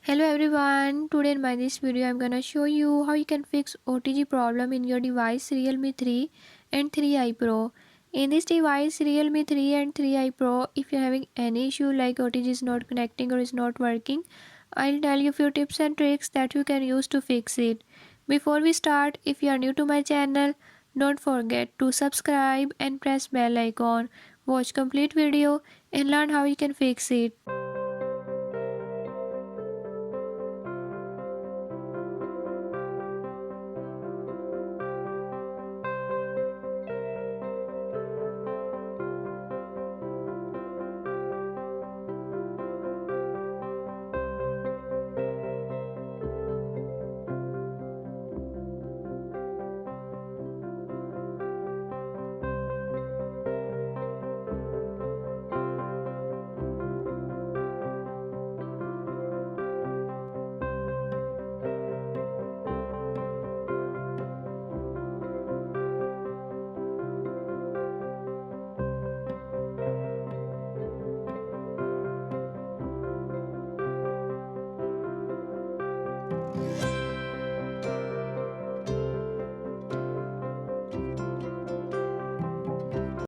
Hello everyone, today in this video I'm gonna show you how you can fix OTG problem in your device Realme 3 and 3i Pro. In this device Realme 3 and 3i Pro, if you're having any issue like OTG is not connecting or is not working, I'll tell you a few tips and tricks that you can use to fix it. Before we start, if you are new to my channel, don't forget to subscribe and press bell icon. Watch complete video and learn how you can fix it.